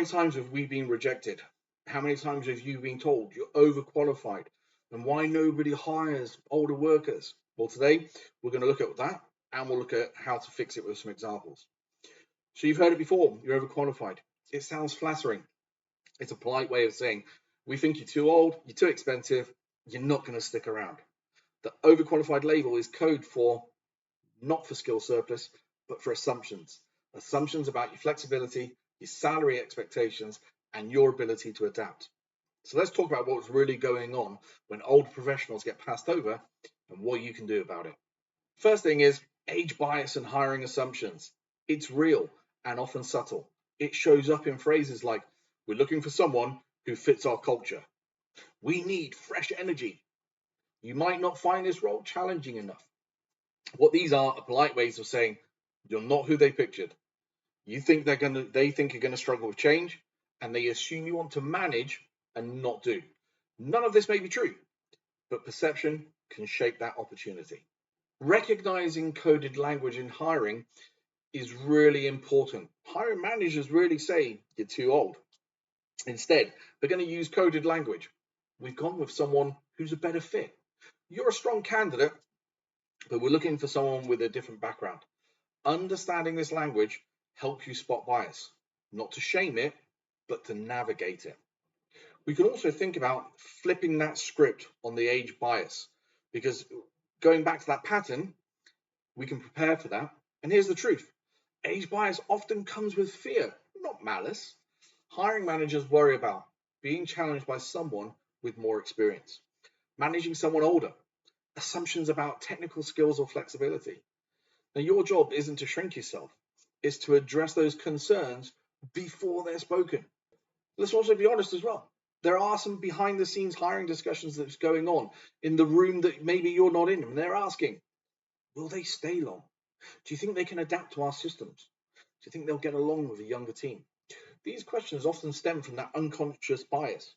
many times have we been rejected? How many times have you been told you're overqualified and why nobody hires older workers? Well, today we're going to look at that and we'll look at how to fix it with some examples. So you've heard it before, you're overqualified. It sounds flattering. It's a polite way of saying, we think you're too old, you're too expensive, you're not going to stick around. The overqualified label is code for, not for skill surplus, but for assumptions. Assumptions about your flexibility, your salary expectations, and your ability to adapt. So let's talk about what's really going on when older professionals get passed over and what you can do about it. First thing is age bias and hiring assumptions. It's real and often subtle. It shows up in phrases like, we're looking for someone who fits our culture. We need fresh energy. You might not find this role challenging enough. What these are polite ways of saying you're not who they pictured. They think you're gonna struggle with change, and they assume you want to manage and not do. None of this may be true, but perception can shape that opportunity. Recognizing coded language in hiring is really important. Hiring managers really say you're too old. Instead, they're going to use coded language. We've gone with someone who's a better fit. You're a strong candidate, but we're looking for someone with a different background. Understanding this language helps you spot bias, not to shame it, but to navigate it. We can also think about flipping that script on the age bias, because going back to that pattern, we can prepare for that. And here's the truth. Age bias often comes with fear, not malice. Hiring managers worry about being challenged by someone with more experience, managing someone older, assumptions about technical skills or flexibility. Now, your job isn't to shrink yourself, it's to address those concerns before they're spoken. Let's also be honest as well. There are some behind the scenes hiring discussions that's going on in the room that maybe you're not in, and they're asking, will they stay long? Do you think they can adapt to our systems? Do you think they'll get along with a younger team? These questions often stem from that unconscious bias,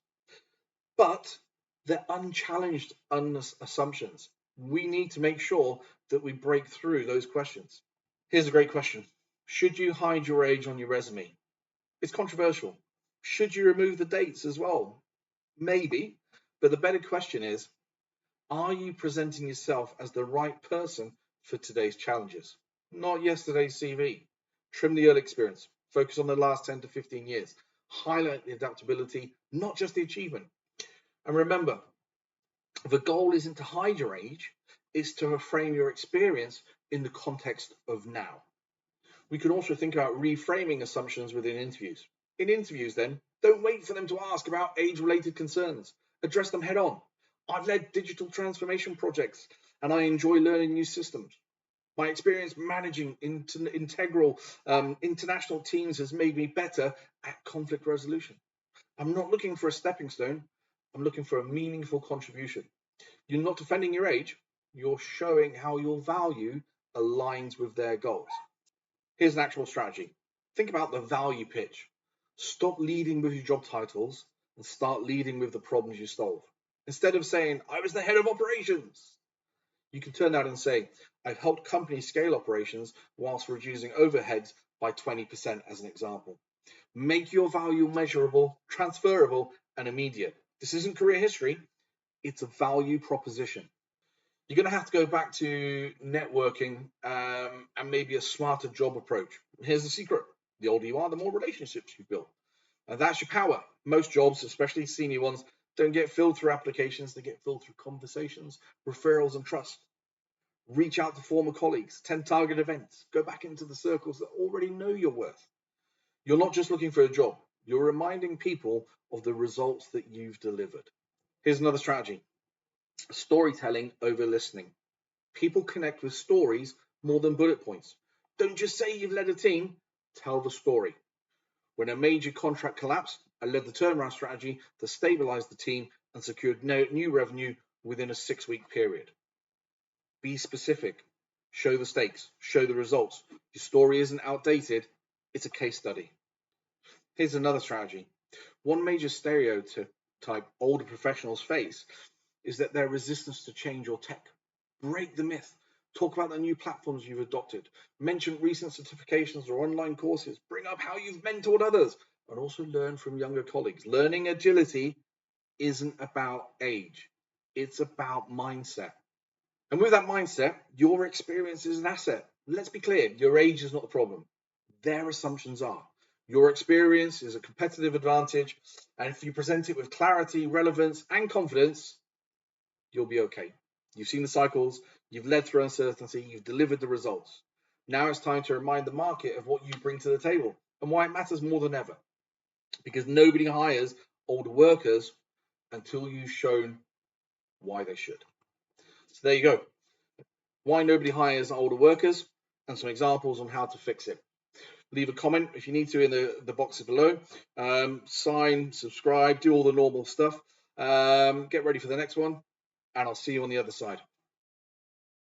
but they're unchallenged assumptions. We need to make sure that we break through those questions. Here's a great question. Should you hide your age on your resume? It's controversial. Should you remove the dates as well? Maybe, but the better question is, are you presenting yourself as the right person for today's challenges? Not yesterday's CV. Trim the early experience. Focus on the last 10 to 15 years. Highlight the adaptability, not just the achievement. And remember, the goal isn't to hide your age, it's to reframe your experience in the context of now. We can also think about reframing assumptions within interviews. In interviews, then, don't wait for them to ask about age-related concerns. Address them head on. I've led digital transformation projects and I enjoy learning new systems. My experience managing international teams has made me better at conflict resolution. I'm not looking for a stepping stone. I'm looking for a meaningful contribution. You're not defending your age. You're showing how your value aligns with their goals. Here's an actual strategy. Think about the value pitch. Stop leading with your job titles and start leading with the problems you solve. Instead of saying, I was the head of operations, you can turn that and say, I've helped companies scale operations whilst reducing overheads by 20% as an example. Make your value measurable, transferable, and immediate. This isn't career history, it's a value proposition. You're going to have to go back to networking and maybe a smarter job approach. Here's the secret. The older you are, the more relationships you build. And that's your power. Most jobs, especially senior ones, don't get filled through applications. They get filled through conversations, referrals, and trust. Reach out to former colleagues, 10 target events, go back into the circles that already know your worth. You're not just looking for a job. You're reminding people of the results that you've delivered. Here's another strategy. Storytelling over listening. People connect with stories more than bullet points. Don't just say you've led a team, tell the story. When a major contract collapsed, I led the turnaround strategy to stabilize the team and secured new revenue within a 6-week period. Be specific, show the stakes, show the results. Your story isn't outdated, it's a case study. Here's another strategy. One major stereotype older professionals face is that their resistance to change or tech. Break the myth. Talk about the new platforms you've adopted. Mention recent certifications or online courses. Bring up how you've mentored others. and also learn from younger colleagues. Learning agility isn't about age, it's about mindset. And with that mindset, your experience is an asset. Let's be clear, your age is not the problem. Their assumptions are. Your experience is a competitive advantage, and if you present it with clarity, relevance, and confidence, you'll be okay. You've seen the cycles, you've led through uncertainty, you've delivered the results. Now it's time to remind the market of what you bring to the table and why it matters more than ever. Because nobody hires older workers until you've shown why they should. So there you go. Why nobody hires older workers and some examples on how to fix it. Leave a comment if you need to in the boxes below. Sign, subscribe, do all the normal stuff. Get ready for the next one, and I'll see you on the other side.